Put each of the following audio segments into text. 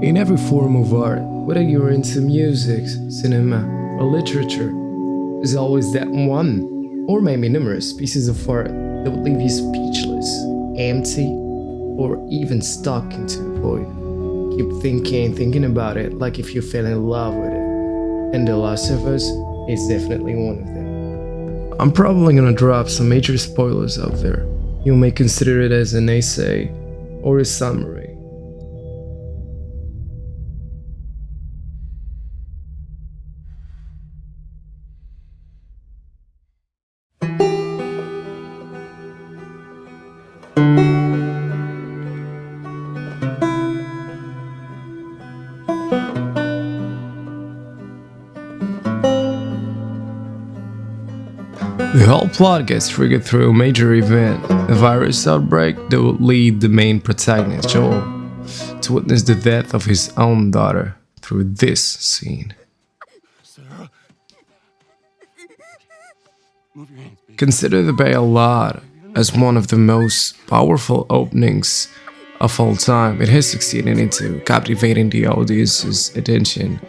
In every form of art, whether you're into music, cinema, or literature, there's always that one, or maybe numerous, pieces of art that would leave you speechless, empty, or even stuck into the void. Keep thinking about it like if you fell in love with it. And The Last of Us is definitely one of them. I'm probably gonna drop some major spoilers out there. You may consider it as an essay or a summary. The whole plot gets triggered through a major event, a virus outbreak that would lead the main protagonist, Joel, to witness the death of his own daughter through this scene. Considered the by a lot as one of the most powerful openings of all time, it has succeeded into captivating the audience's attention.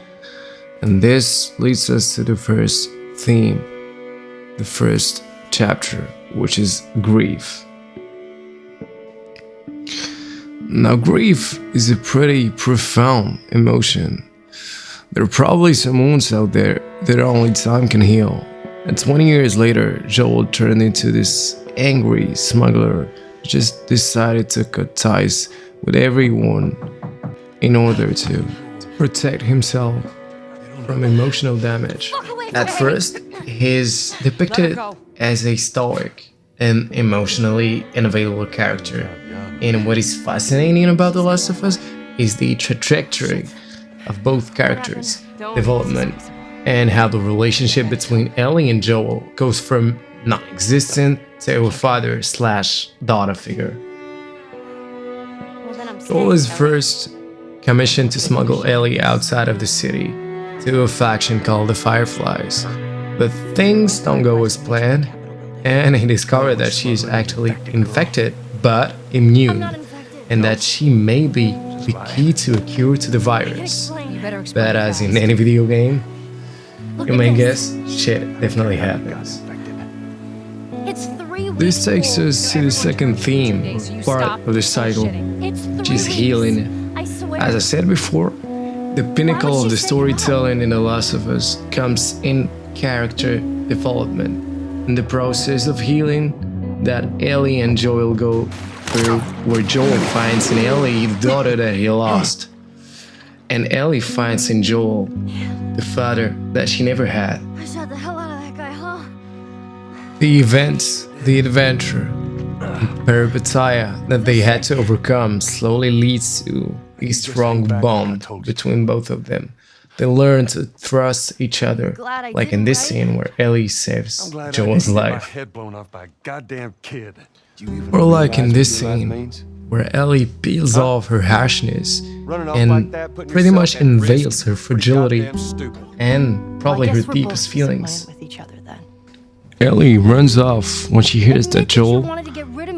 And this leads us to the first theme. The first chapter, which is grief. Now, grief is a pretty profound emotion. There are probably some wounds out there that only time can heal. And 20 years later, Joel turned into this angry smuggler who just decided to cut ties with everyone in order to protect himself from emotional damage. At first, he's depicted as a stoic and emotionally unavailable character. And what is fascinating about The Last of Us is the trajectory of both characters' development and how the relationship between Ellie and Joel goes from non-existent to a father/daughter figure. Joel is first commissioned to smuggle Ellie outside of the city to a faction called the Fireflies. But things don't go as planned, and he discovered that she is actually infected but immune, and that she may be the key to a cure to the virus. But as in any video game, you may guess, shit definitely happens. This takes us to the second theme, part of the cycle, which is healing. As I said before, the pinnacle of the storytelling in The Last of Us comes in character development, in the process of healing that Ellie and Joel go through, where Joel finds in Ellie the daughter that he lost, and Ellie finds in Joel the father that she never had. I shot the hell out of that guy, huh? The events, the adventure, and peripetia that they had to overcome slowly leads to a strong bond between both of them. They learn to trust each other, like in this scene where Ellie saves Joel's life. Or like in this scene where Ellie peels off her harshness and pretty much unveils her fragility and probably her deepest feelings. Ellie runs off when she hears that Joel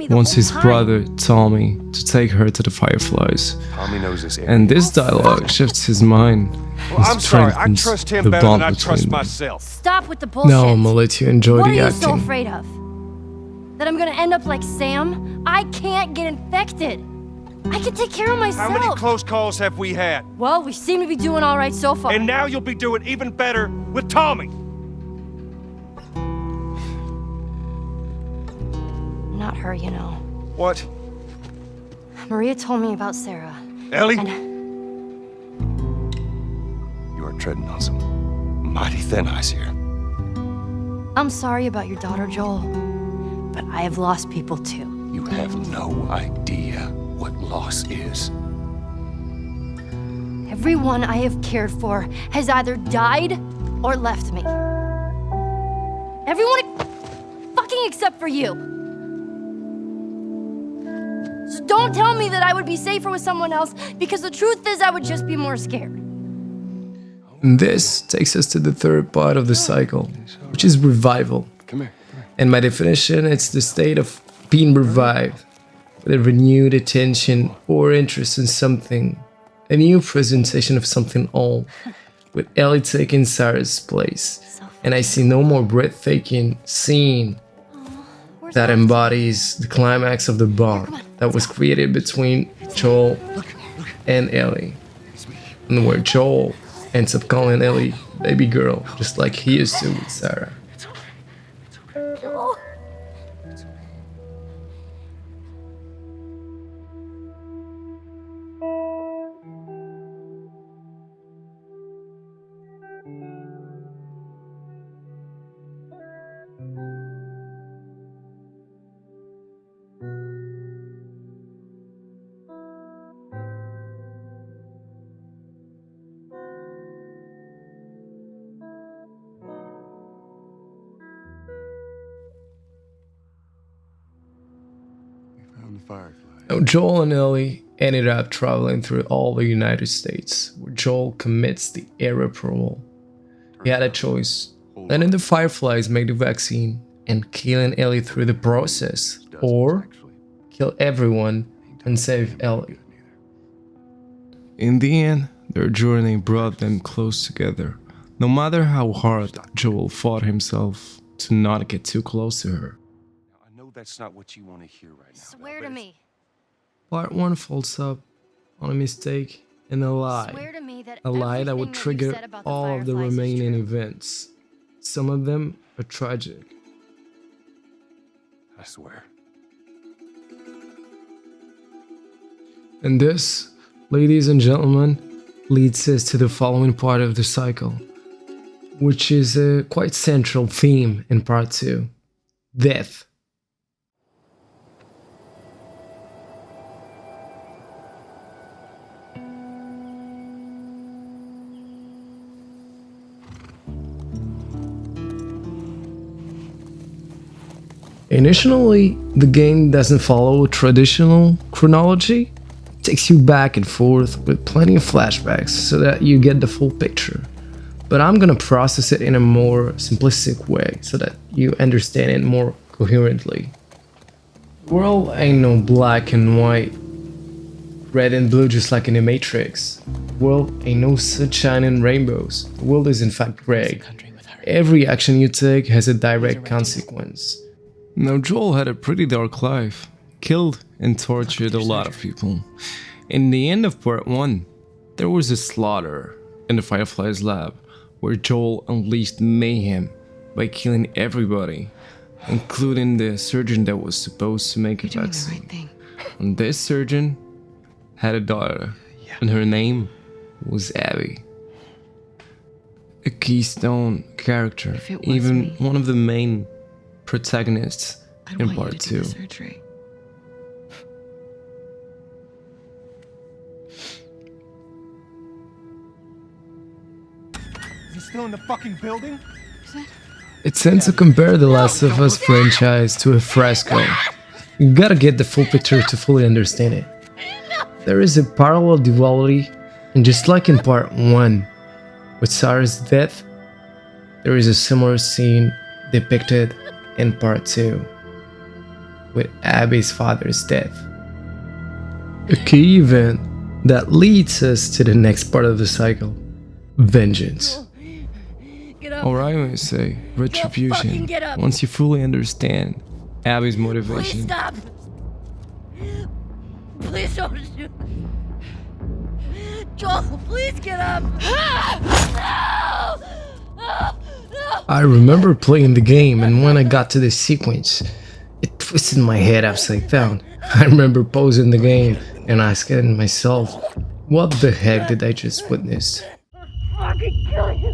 wants his brother Tommy to take her to the Fireflies. And this dialogue shifts his mind and strengthens the bond between them. Stop with the bullshit. Now I'm gonna let you enjoy what the are you acting. so afraid of? That I'm gonna end up like Sam? I can't get infected. I can take care of myself. How many close calls have we had? Well, we seem to be doing all right so far. And now you'll be doing even better with Tommy. Not her, you know. What? Maria told me about Sarah. Ellie? And You are treading on some mighty thin ice here. I'm sorry about your daughter, Joel. But I have lost people too. You have no idea what loss is. Everyone I have cared for has either died or left me. Everyone fucking except for you. So don't tell me that I would be safer with someone else, because the truth is I would just be more scared. And this takes us to the third part of the cycle, which is revival. Come here. And by definition, it's the state of being revived with a renewed attention or interest in something A new presentation of something old, with Ellie taking Sarah's place. And I see no more breathtaking scene Where's that Max? embodies the climax of the bond that was created between Joel and Ellie. And where Joel ends up calling Ellie baby girl, just like he used to with Sarah. Joel. Found the firefly. Now, Joel and Ellie ended up traveling through all the United States, where Joel commits the irreparable. He had a choice, letting the Fireflies make the vaccine and killing Ellie through the process, or kill everyone and save Ellie. In the end, their journey brought them close together, no matter how hard Joel fought himself to not get too close to her. Now, I know that's not what you want to hear right now. Swear Belle, to but me. Part 1 folds up on a mistake and a lie. Swear to me that A lie that would everything trigger you said about all of the Fireflies is remaining true. events. Some of them are tragic. I swear. And this, ladies and gentlemen, leads us to the following part of the cycle, which is a quite central theme in part 2: death. Initially, the game doesn't follow a traditional chronology. It takes you back and forth with plenty of flashbacks so that you get the full picture. But I'm gonna process it in a more simplistic way so that you understand it more coherently. The world ain't no black and white, red and blue just like in the Matrix. The world ain't no sunshine and rainbows. The world is in fact gray. Every action you take has a direct consequence. Now, Joel had a pretty dark life, killed and tortured a lot of people. In the end of part 1, there was a slaughter in the Firefly's lab, where Joel unleashed mayhem by killing everybody, including the surgeon that was supposed to make a vaccine. And this surgeon had a daughter, and her name was Abby. A keystone character, even one of the main protagonists in part 2. Surgery. Is he still in the fucking building? It tends to compare The Last of Us franchise to a fresco. You gotta get the full picture to fully understand it. There is a parallel duality, and just like in part 1, with Sarah's death, there is a similar scene depicted in part 2, with Abby's father's death. A key event that leads us to the next part of the cycle: vengeance. Get up. Or I may say, retribution, fucking get up. once you fully understand Abby's Please motivation. stop. Please don't shoot. Joel, please get up. No! No! I remember playing the game, and when I got to this sequence, it twisted my head upside down. I remember pausing the game and asking myself, what the heck did I just witness? Fucking kill you.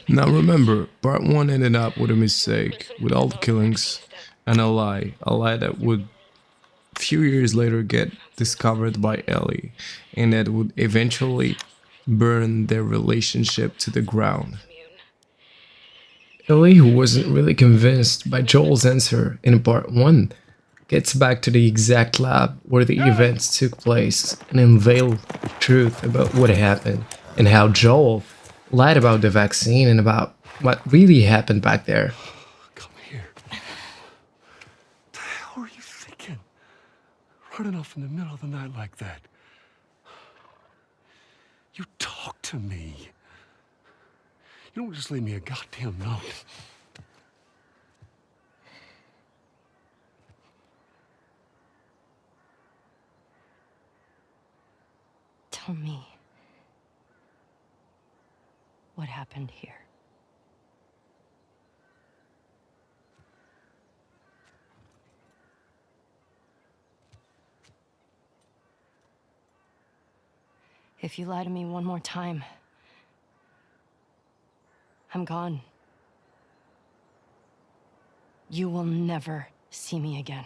Now remember, part 1 ended up with a mistake, with all the killings, and a lie that would a few years later get discovered by Ellie, and that would eventually burn their relationship to the ground. Ellie, who wasn't really convinced by Joel's answer in part 1, gets back to the exact lab where the events took place and unveil the truth about what happened and how Joel lied about the vaccine and about what really happened back there. Come here. What the hell are you thinking? Running off in the middle of the night like that. You talk to me. You don't just leave me a goddamn note. Tell me what happened here. If you lie to me one more time, I'm gone. You will never see me again.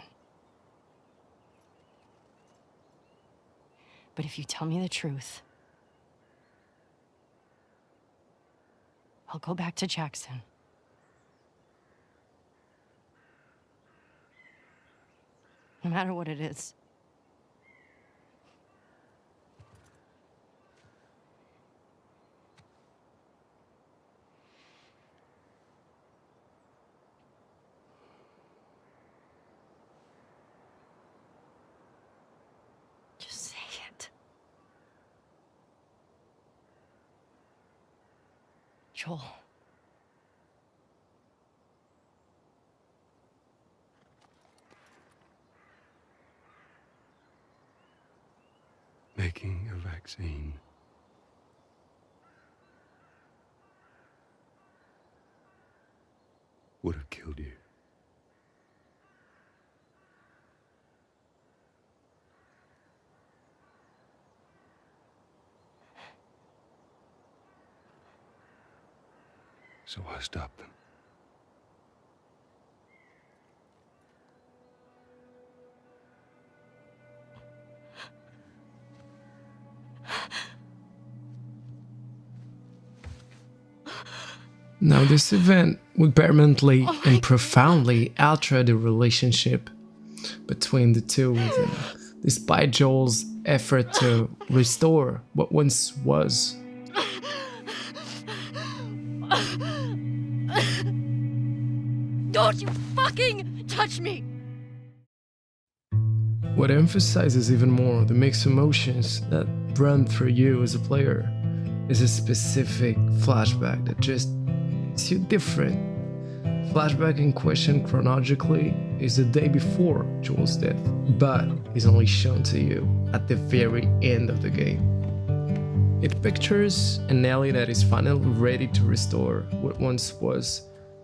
But if you tell me the truth, I'll go back to Jackson. No matter what it is. Just say it. Joel. Making a vaccine would have killed you. So I stopped them. Now, this event would permanently and profoundly alter the relationship between the two of them, despite Joel's effort to restore what once was. Don't you fucking touch me! What emphasizes even more the mixed emotions that run through you as a player is a specific flashback that just makes you different. Flashback in question chronologically is the day before Joel's death, but is only shown to you at the very end of the game. It pictures an Ellie that is finally ready to restore what once was,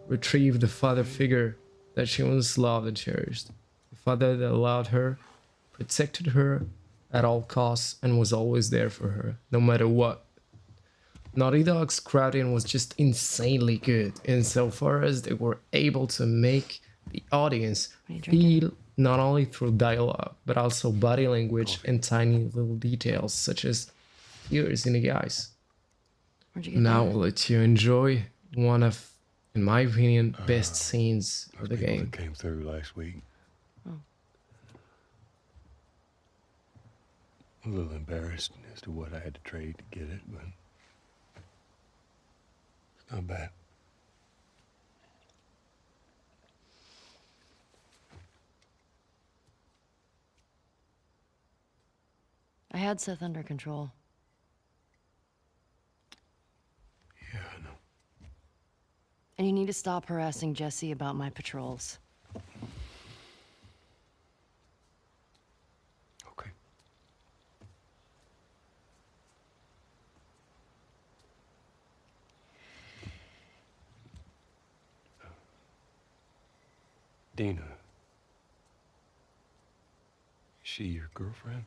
retrieve the father figure that she once loved and cherished, the father that allowed her, protected her at all costs, and was always there for her, no matter what. Naughty Dog's crowding was just insanely good, insofar as they were able to make the audience feel not only through dialogue, but also body language and tiny little details, such as tears in the eyes. Where'd you get Now that? I'll let you enjoy one of, in my opinion, best scenes of the People game. that came through last week. Oh. A little embarrassed as to what I had to trade to get it, but it's not bad. I had Seth under control. Yeah, I know. And you need to stop harassing Jesse about my patrols. Okay. Dina. Is she your girlfriend?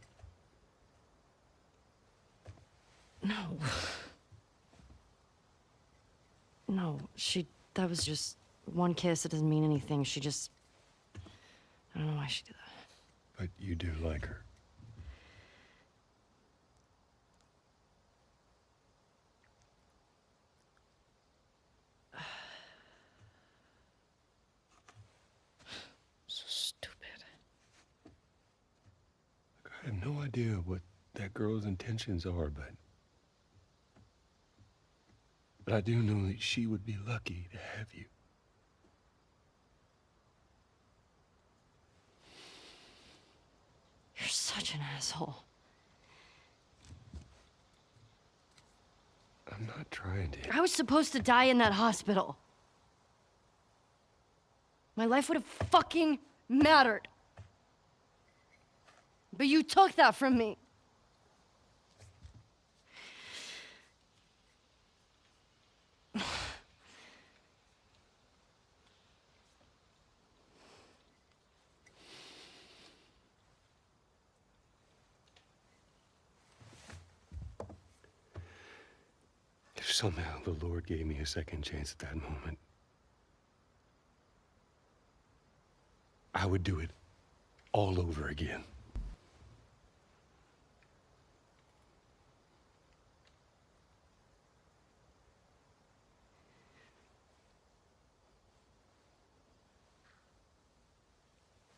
No. No, that was just one kiss. It doesn't mean anything. She just, I don't know why she did that. But you do like her. no idea what that girl's intentions are, but I do know that she would be lucky to have you. You're such an asshole. I'm not trying to. I was supposed to die in that hospital. My life would have fucking mattered. But you took that from me. If somehow the Lord gave me a second chance at that moment, I would do it all over again.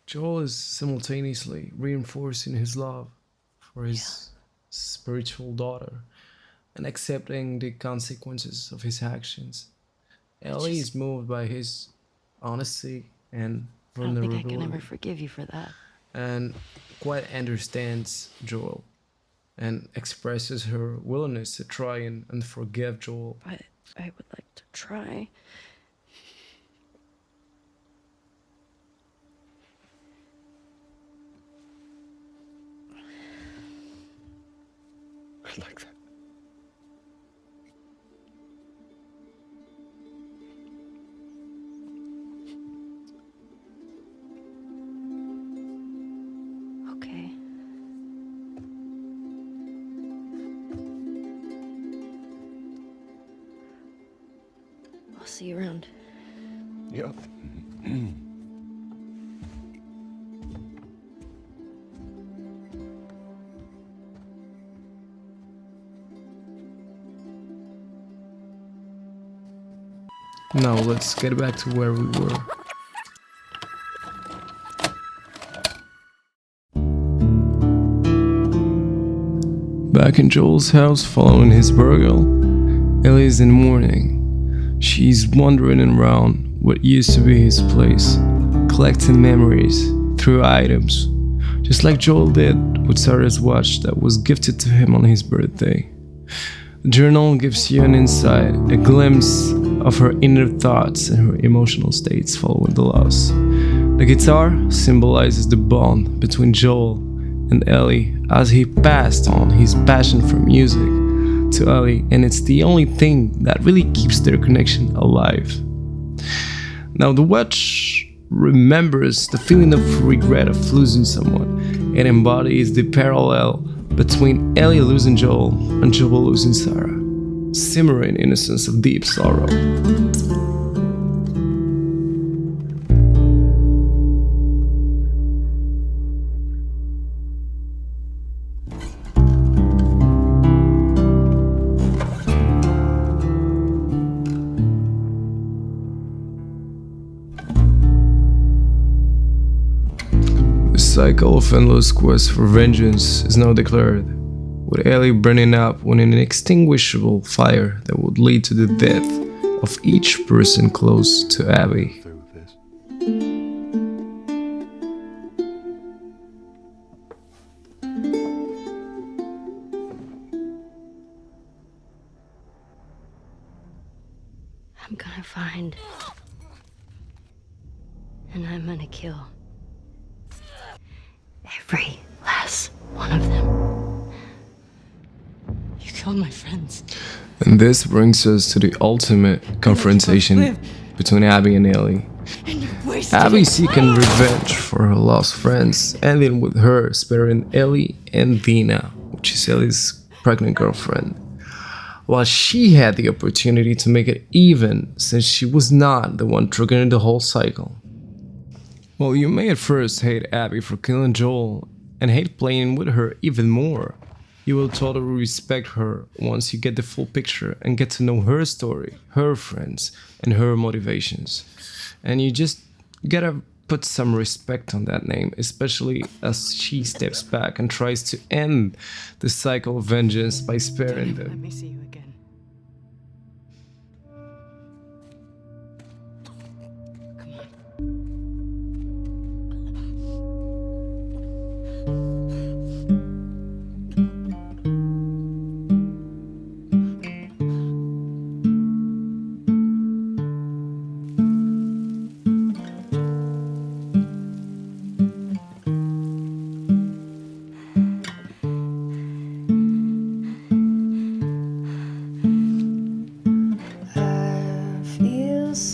Joel is simultaneously reinforcing his love for his spiritual daughter and accepting the consequences of his actions. Ellie is moved by his honesty and I don't think I vulnerability can ever forgive you for that. and quite understands Joel and expresses her willingness to try and forgive Joel. But I would like to try. I like that. Okay. I'll see you around. Yep. Now let's get back to where we were. Back in Joel's house following his burial, Ellie is in mourning. She's wandering around what used to be his place, collecting memories through items, just like Joel did with Sarah's watch that was gifted to him on his birthday. The journal gives you an insight, a glimpse of her inner thoughts and her emotional states following the loss. The guitar symbolizes the bond between Joel and Ellie as he passed on his passion for music to Ellie, and it's the only thing that really keeps their connection alive. Now, the watch remembers the feeling of regret of losing someone. It embodies the parallel between Ellie losing Joel and Joel losing Sarah, simmering innocence of deep sorrow. The cycle of endless quest for vengeance is now declared, with Ellie burning up with an inextinguishable fire that would lead to the death of each person close to Abby. Through with this. I'm gonna find. And I'm gonna kill. Every last one of them. You killed my friends. And this brings us to the ultimate confrontation between Abby and Ellie. And you wasted Abby it. seeking revenge for her lost friends, ending with her sparing Ellie and Dina, which is Ellie's pregnant girlfriend, while she had the opportunity to make it even since she was not the one triggering the whole cycle. Well, you may at first hate Abby for killing Joel and hate playing with her even more. You will totally respect her once you get the full picture and get to know her story, her friends, and her motivations. And you just get a put some respect on that name, especially as she steps back and tries to end the cycle of vengeance by sparing Let them. me see you again. Come on.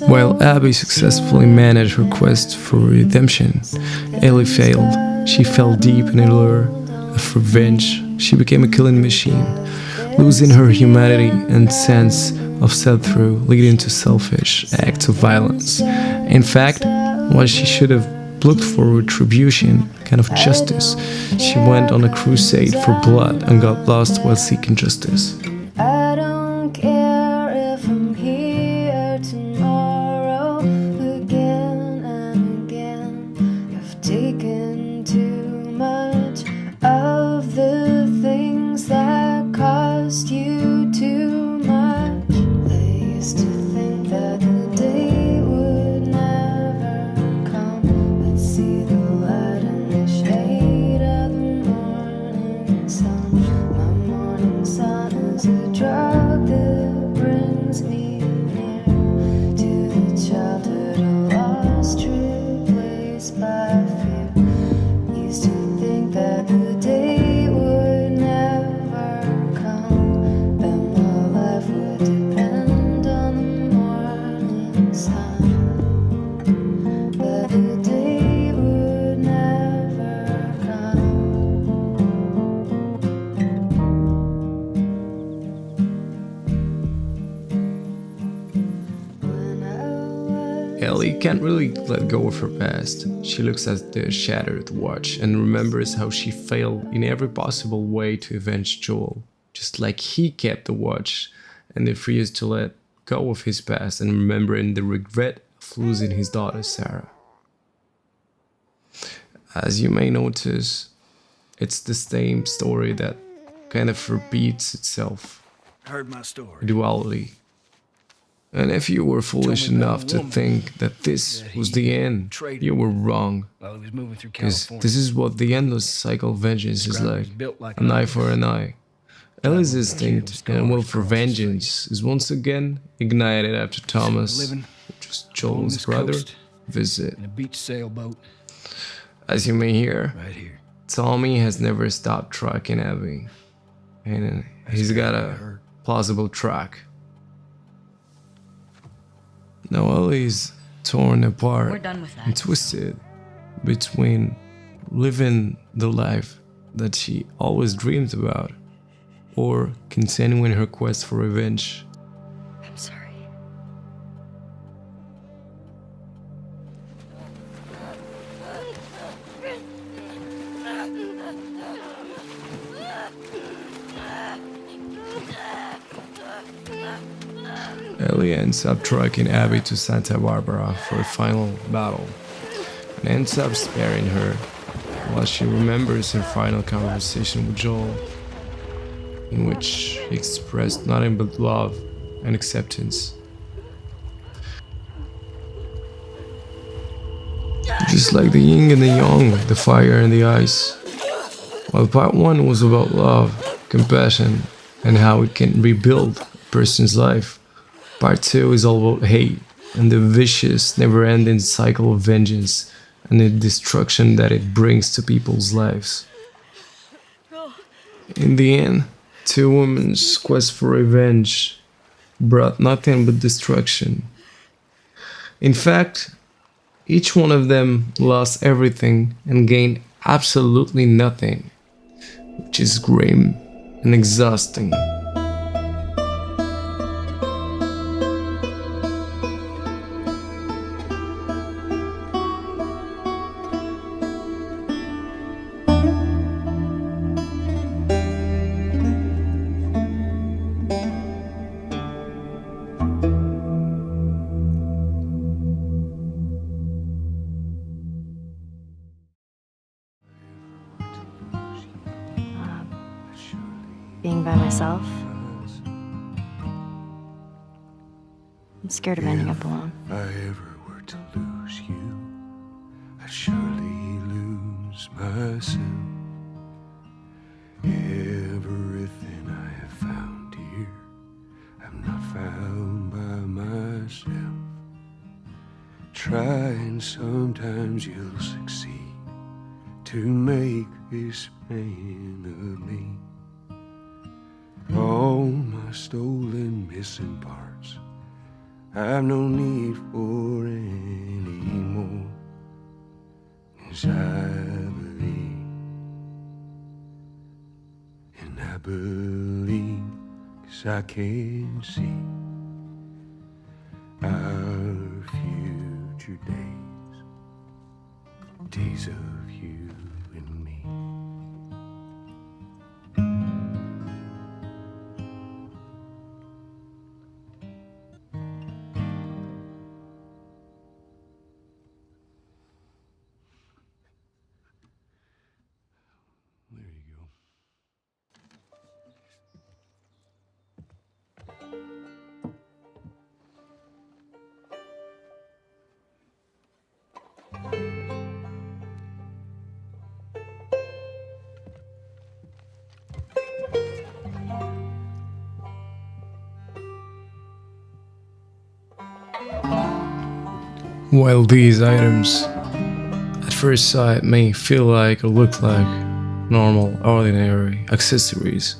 While Abby successfully managed her quest for redemption, Ellie failed. She fell deep in a lure of revenge. She became a killing machine, losing her humanity and sense of self-through, leading to selfish acts of violence. In fact, while she should have looked for retribution, kind of justice, she went on a crusade for blood and got lost while seeking justice. I don't care if I'm here tomorrow again and again. You've taken too much of the things that cost you too much. I used to think that the day would never come. I'd see the light in the shade of the morning sun. My morning sun is a drug that brings me near to the childhood I lost, replaced by fear. Used to think that the day would never come, that my life would depend on the morning sun, that the day would never come. When I was Ellie can't really let go of her past. She looks at the shattered watch and remembers how she failed in every possible way to avenge Joel, just like he kept the watch and refused to let go of his past and remembering the regret of losing his daughter Sarah. As you may notice, it's the same story that kind of repeats itself, Heard my story. duality. And if you were foolish enough to think that this was the end, you were wrong. While he was moving through Because California. this is what the endless cycle of vengeance is Ground like. was built like An an eye oven. for an eye. Ellie's instinct and will for vengeance is once again ignited after Thomas, living which is along Joel's this brother, coast. visit. In a beach sailboat As you may hear, right here. Tommy has never stopped tracking Abby. And he's got a heard. plausible track. Now Ellie's torn apart We're done with that. and twisted between living the life that she always dreamed about or continuing her quest for revenge. I'm sorry. Ellie ends up tracking Abby to Santa Barbara for a final battle and ends up sparing her while she remembers her final conversation with Joel, in which he expressed nothing but love and acceptance. Just like the yin and the yang, the fire and the ice. While part one was about love, compassion, and how it can rebuild a person's life, part two is all about hate and the vicious, never-ending cycle of vengeance and the destruction that it brings to people's lives. In the end, two women's quest for revenge brought nothing but destruction. In fact, each one of them lost everything and gained absolutely nothing, which is grim and exhausting. being by myself. I'm scared of ending up alone. If I ever were to lose you, I'd surely lose myself. Everything I have found here, I'm not found by myself. Try and sometimes you'll succeed to make this man of me. All my stolen missing parts, I've no need for any more. 'Cause I believe, and I believe 'cause I can see our future days, days of you and me. There you go. While these items at first sight may feel like or look like normal, ordinary accessories,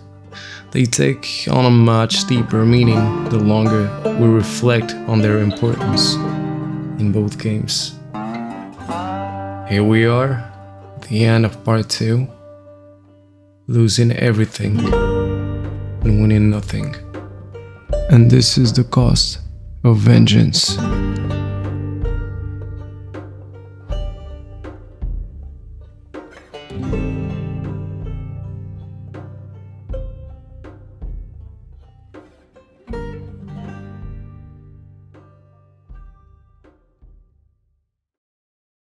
they take on a much deeper meaning the longer we reflect on their importance in both games. Here we are, at the end of part 2, losing everything and winning nothing. And this is the cost of vengeance.